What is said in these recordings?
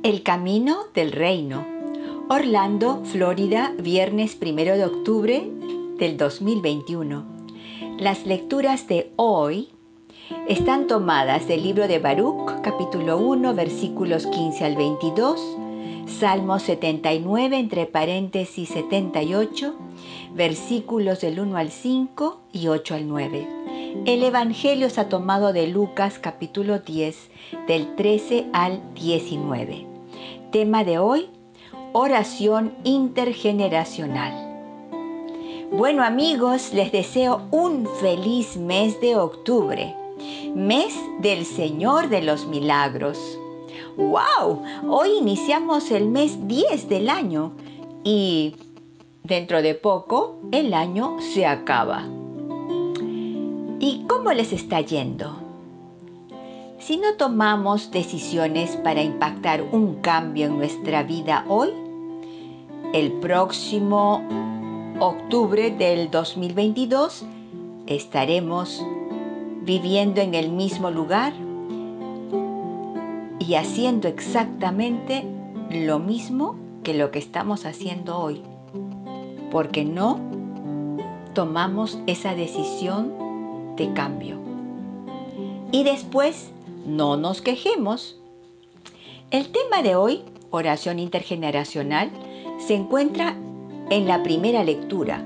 El camino del reino. Orlando, Florida, viernes 1 de octubre del 2021. Las lecturas de hoy están tomadas del libro de Baruch, capítulo 1, versículos 15 al 22, Salmo 79, entre paréntesis 78, versículos del 1 al 5 y 8 al 9. El Evangelio está tomado de Lucas, capítulo 10, del 13 al 19. Tema de hoy, oración intergeneracional. Bueno amigos, les deseo un feliz mes de octubre, mes del Señor de los Milagros. ¡Wow! Hoy iniciamos el mes 10 del año y dentro de poco el año se acaba. ¿Y cómo les está yendo? Si no tomamos decisiones para impactar un cambio en nuestra vida hoy, el próximo octubre del 2022 estaremos viviendo en el mismo lugar y haciendo exactamente lo mismo que lo que estamos haciendo hoy, porque no tomamos esa decisión de cambio. Y después, no nos quejemos. El tema de hoy, oración intergeneracional, se encuentra en la primera lectura.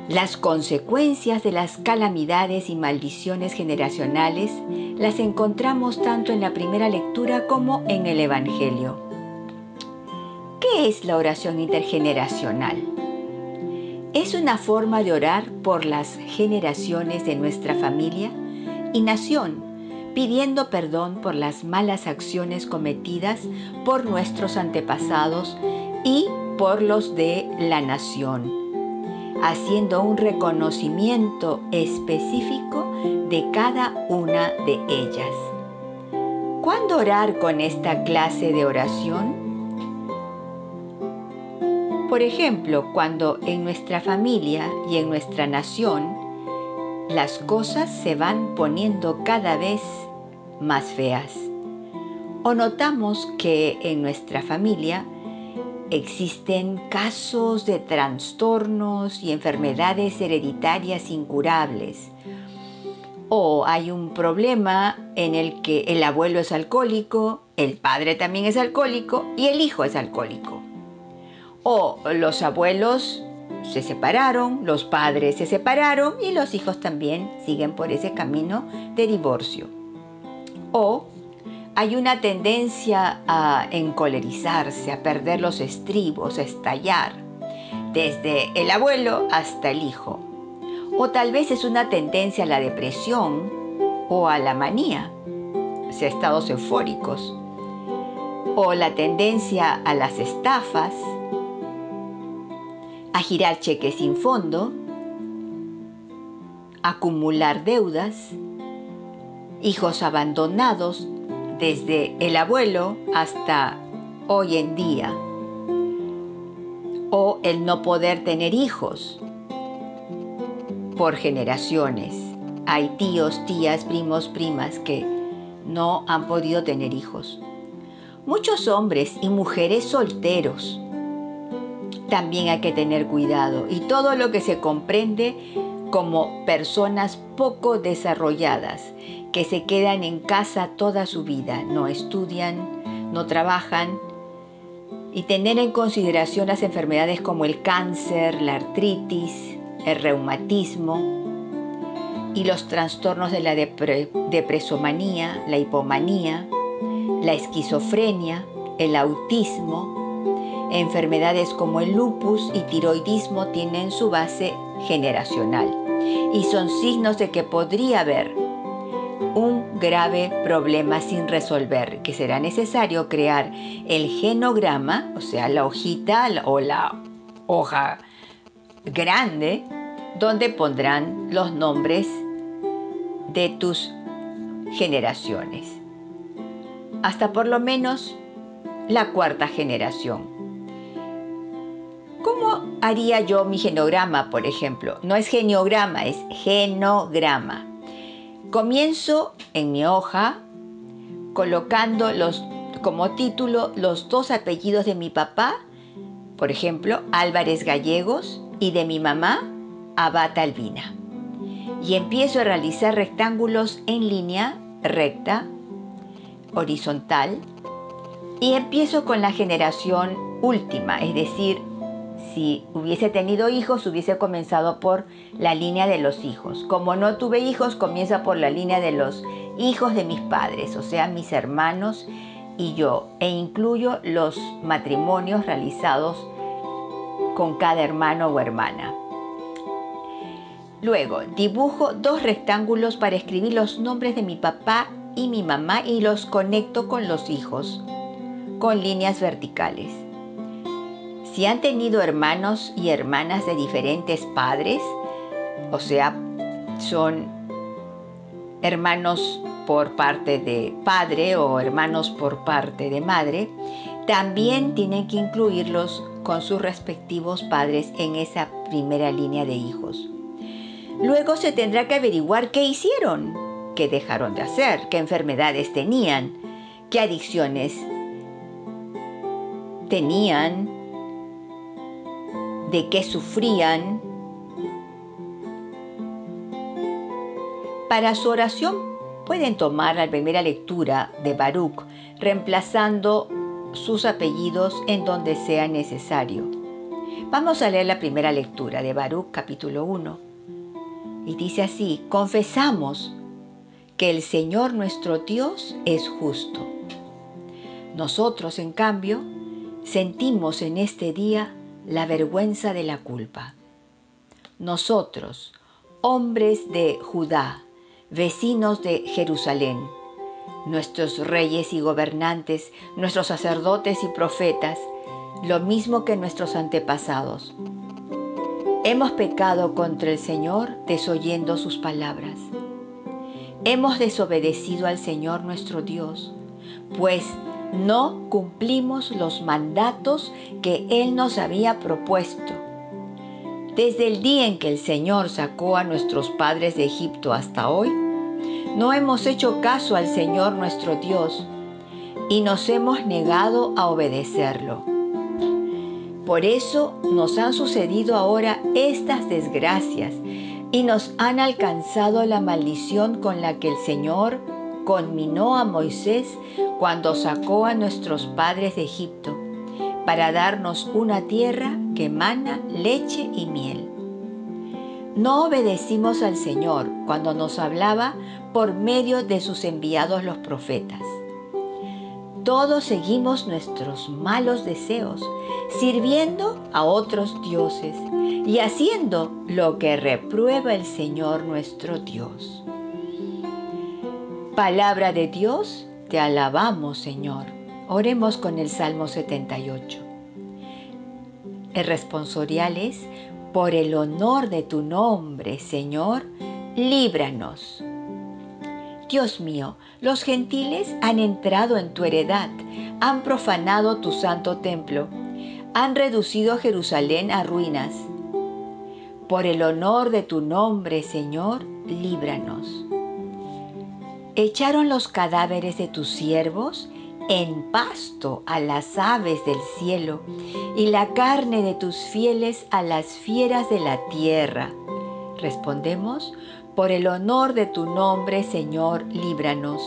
Las consecuencias de las calamidades y maldiciones generacionales las encontramos tanto en la primera lectura como en el Evangelio. ¿Qué es la oración intergeneracional? Es una forma de orar por las generaciones de nuestra familia y nación, pidiendo perdón por las malas acciones cometidas por nuestros antepasados y por los de la nación, haciendo un reconocimiento específico de cada una de ellas. ¿Cuándo orar con esta clase de oración? Por ejemplo, cuando en nuestra familia y en nuestra nación las cosas se van poniendo cada vez más feas. O notamos que en nuestra familia existen casos de trastornos y enfermedades hereditarias incurables. O hay un problema en el que el abuelo es alcohólico, el padre también es alcohólico y el hijo es alcohólico. O los abuelos se separaron, los padres se separaron y los hijos también siguen por ese camino de divorcio. O hay una tendencia a encolerizarse, a perder los estribos, a estallar, desde el abuelo hasta el hijo. O tal vez es una tendencia a la depresión o a la manía, o sea, estados eufóricos. O la tendencia a las estafas, a girar cheques sin fondo, acumular deudas, hijos abandonados desde el abuelo hasta hoy en día, o el no poder tener hijos por generaciones. Hay tíos, tías, primos, primas que no han podido tener hijos. Muchos hombres y mujeres solteros. También hay que tener cuidado, y todo lo que se comprende como personas poco desarrolladas, que se quedan en casa toda su vida, no estudian, no trabajan, y tener en consideración las enfermedades como el cáncer, la artritis, el reumatismo y los trastornos de la depresomanía, la hipomanía, la esquizofrenia, el autismo. Enfermedades como el lupus y tiroidismo tienen su base generacional y son signos de que podría haber un grave problema sin resolver, que será necesario crear el genograma, o sea, la hojita o la hoja grande, donde pondrán los nombres de tus generaciones, hasta por lo menos la cuarta generación. ¿Cómo haría yo mi genograma, por ejemplo? No es geniograma, es genograma. Comienzo en mi hoja colocando los como título los 2 apellidos de mi papá, por ejemplo, Álvarez Gallegos, y de mi mamá, Abad Albina. Y empiezo a realizar rectángulos en línea recta, horizontal, y empiezo con la generación última, es decir, si hubiese tenido hijos, hubiese comenzado por la línea de los hijos. Como no tuve hijos, comienza por la línea de los hijos de mis padres, o sea, mis hermanos y yo, e incluyo los matrimonios realizados con cada hermano o hermana. Luego, dibujo 2 rectángulos para escribir los nombres de mi papá y mi mamá y los conecto con los hijos, con líneas verticales. Si han tenido hermanos y hermanas de diferentes padres, o sea, son hermanos por parte de padre o hermanos por parte de madre, también tienen que incluirlos con sus respectivos padres en esa primera línea de hijos. Luego se tendrá que averiguar qué hicieron, qué dejaron de hacer, qué enfermedades tenían, qué adicciones tenían, de qué sufrían. Para su oración pueden tomar la primera lectura de Baruch, reemplazando sus apellidos en donde sea necesario. Vamos a leer la primera lectura de Baruch, capítulo 1. Y dice así: confesamos que el Señor nuestro Dios es justo. Nosotros, en cambio, sentimos en este día la vergüenza de la culpa. Nosotros, hombres de Judá, vecinos de Jerusalén, nuestros reyes y gobernantes, nuestros sacerdotes y profetas, lo mismo que nuestros antepasados, hemos pecado contra el Señor desoyendo sus palabras. Hemos desobedecido al Señor nuestro Dios, pues no cumplimos los mandatos que Él nos había propuesto. Desde el día en que el Señor sacó a nuestros padres de Egipto hasta hoy, no hemos hecho caso al Señor nuestro Dios y nos hemos negado a obedecerlo. Por eso nos han sucedido ahora estas desgracias y nos han alcanzado la maldición con la que el Señor conminó a Moisés cuando sacó a nuestros padres de Egipto, para darnos una tierra que emana leche y miel. No obedecimos al Señor cuando nos hablaba por medio de sus enviados los profetas. Todos seguimos nuestros malos deseos, sirviendo a otros dioses y haciendo lo que reprueba el Señor nuestro Dios. Palabra de Dios, te alabamos, Señor. Oremos con el Salmo 78. El responsorial es: por el honor de tu nombre, Señor, líbranos. Dios mío, los gentiles han entrado en tu heredad, han profanado tu santo templo, han reducido Jerusalén a ruinas. Por el honor de tu nombre, Señor, líbranos. Echaron los cadáveres de tus siervos en pasto a las aves del cielo y la carne de tus fieles a las fieras de la tierra. Respondemos: por el honor de tu nombre, Señor, líbranos.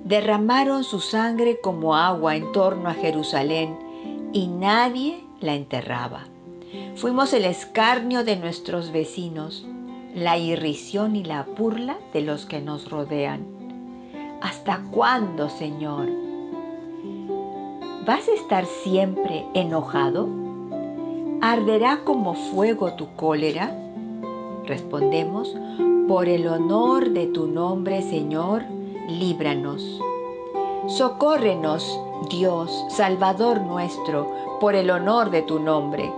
Derramaron su sangre como agua en torno a Jerusalén y nadie la enterraba. Fuimos el escarnio de nuestros vecinos, la irrisión y la burla de los que nos rodean. ¿Hasta cuándo, Señor? ¿Vas a estar siempre enojado? ¿Arderá como fuego tu cólera? Respondemos: por el honor de tu nombre, Señor, líbranos. Socórrenos, Dios, Salvador nuestro, por el honor de tu nombre.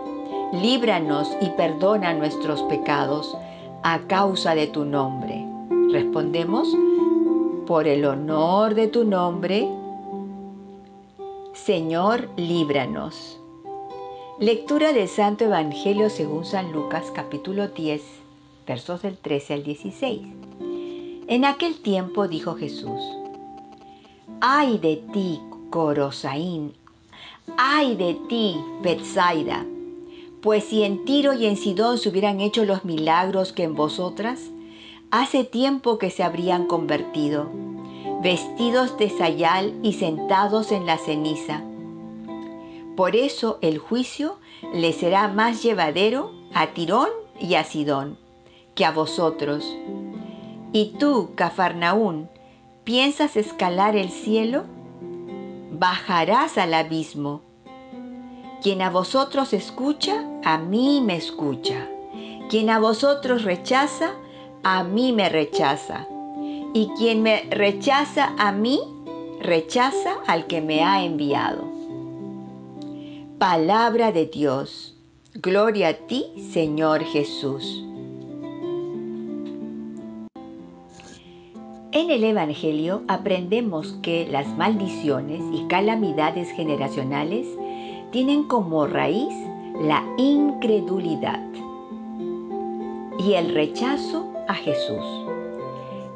Líbranos y perdona nuestros pecados a causa de tu nombre. Respondemos: por el honor de tu nombre, Señor, líbranos. Lectura del Santo Evangelio según San Lucas, capítulo 10, versos del 13 al 16. En aquel tiempo dijo Jesús: ¡Ay de ti, Corosaín! ¡Ay de ti, Betsaida! Pues si en Tiro y en Sidón se hubieran hecho los milagros que en vosotras, hace tiempo que se habrían convertido, vestidos de sayal y sentados en la ceniza. Por eso el juicio le será más llevadero a Tirón y a Sidón que a vosotros. Y tú, Cafarnaún, ¿piensas escalar el cielo? Bajarás al abismo. Quien a vosotros escucha, a mí me escucha. Quien a vosotros rechaza, a mí me rechaza. Y quien me rechaza a mí, rechaza al que me ha enviado. Palabra de Dios. Gloria a ti, Señor Jesús. En el Evangelio aprendemos que las maldiciones y calamidades generacionales tienen como raíz la incredulidad y el rechazo a Jesús.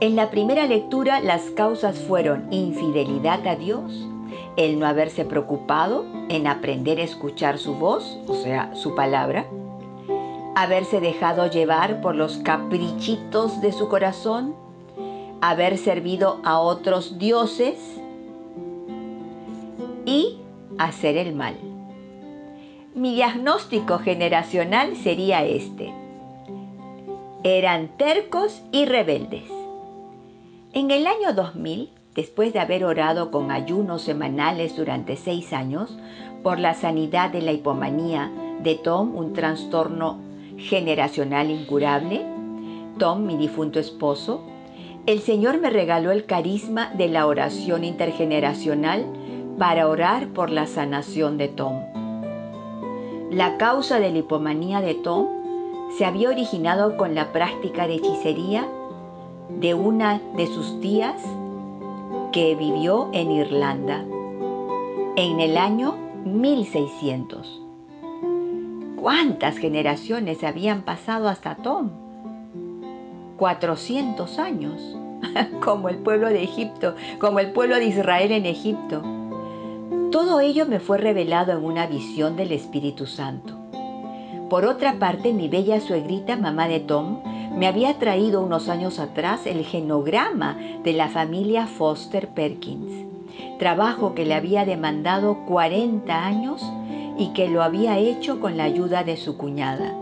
En la primera lectura las causas fueron infidelidad a Dios, el no haberse preocupado en aprender a escuchar su voz, o sea, su palabra, haberse dejado llevar por los caprichitos de su corazón, haber servido a otros dioses y hacer el mal. Mi diagnóstico generacional sería este: eran tercos y rebeldes. En el año 2000, después de haber orado con ayunos semanales durante 6 años por la sanidad de la hipomanía de Tom, un trastorno generacional incurable, Tom, mi difunto esposo, el Señor me regaló el carisma de la oración intergeneracional para orar por la sanación de Tom. La causa de la hipomanía de Tom se había originado con la práctica de hechicería de una de sus tías que vivió en Irlanda en el año 1600. ¿Cuántas generaciones habían pasado hasta Tom? 400 años, como el pueblo de Egipto, como el pueblo de Israel en Egipto. Todo ello me fue revelado en una visión del Espíritu Santo. Por otra parte, mi bella suegrita, mamá de Tom, me había traído unos años atrás el genograma de la familia Foster Perkins, trabajo que le había demandado 40 años y que lo había hecho con la ayuda de su cuñada.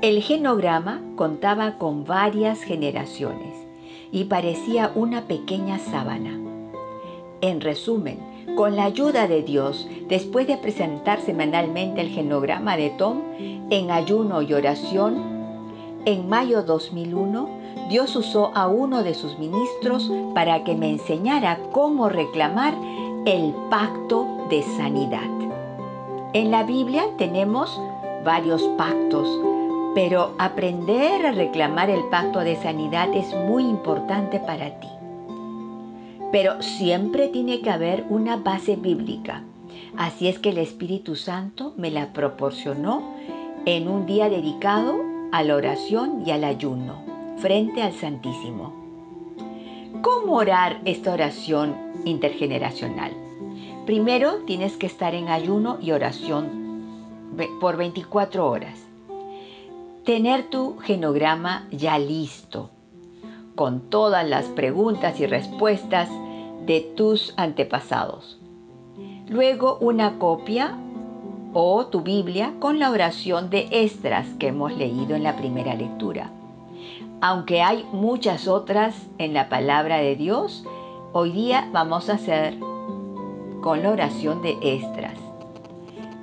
El genograma contaba con varias generaciones y parecía una pequeña sábana. En resumen, con la ayuda de Dios, después de presentar semanalmente el genograma de Tom en ayuno y oración, en mayo 2001, Dios usó a uno de sus ministros para que me enseñara cómo reclamar el pacto de sanidad. En la Biblia tenemos varios pactos, pero aprender a reclamar el pacto de sanidad es muy importante para ti. Pero siempre tiene que haber una base bíblica. Así es que el Espíritu Santo me la proporcionó en un día dedicado a la oración y al ayuno, frente al Santísimo. ¿Cómo orar esta oración intergeneracional? Primero tienes que estar en ayuno y oración por 24 horas. Tener tu genograma ya listo, con todas las preguntas y respuestas de tus antepasados. Luego una copia o tu Biblia con la oración de Esdras que hemos leído en la primera lectura. Aunque hay muchas otras en la palabra de Dios, hoy día vamos a hacer con la oración de Esdras.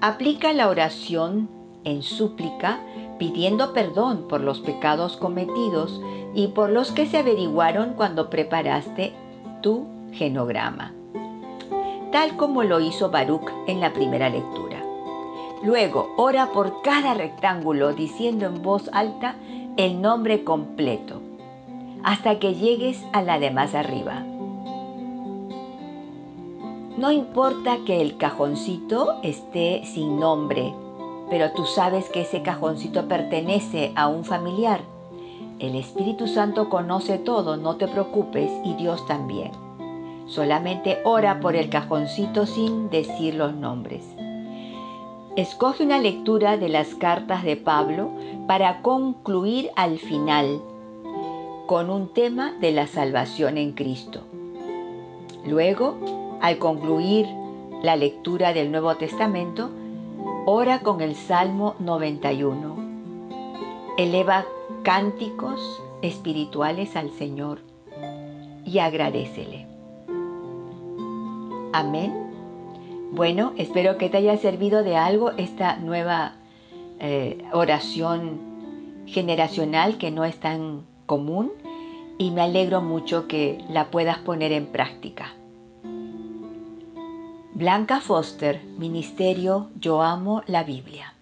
Aplica la oración en súplica, pidiendo perdón por los pecados cometidos y por los que se averiguaron cuando preparaste tu genograma, tal como lo hizo Baruch en la primera lectura. Luego, ora por cada rectángulo diciendo en voz alta el nombre completo, hasta que llegues a la de más arriba. No importa que el cajoncito esté sin nombre, pero tú sabes que ese cajoncito pertenece a un familiar. El Espíritu Santo conoce todo, no te preocupes, y Dios también. Solamente ora por el cajoncito sin decir los nombres. Escoge una lectura de las cartas de Pablo para concluir al final con un tema de la salvación en Cristo. Luego, al concluir la lectura del Nuevo Testamento, ora con el Salmo 91. Eleva cánticos espirituales al Señor y agradécele. Amén. Bueno, espero que te haya servido de algo esta nueva oración generacional que no es tan común, y me alegro mucho que la puedas poner en práctica. Blanca Foster, Ministerio Yo Amo la Biblia.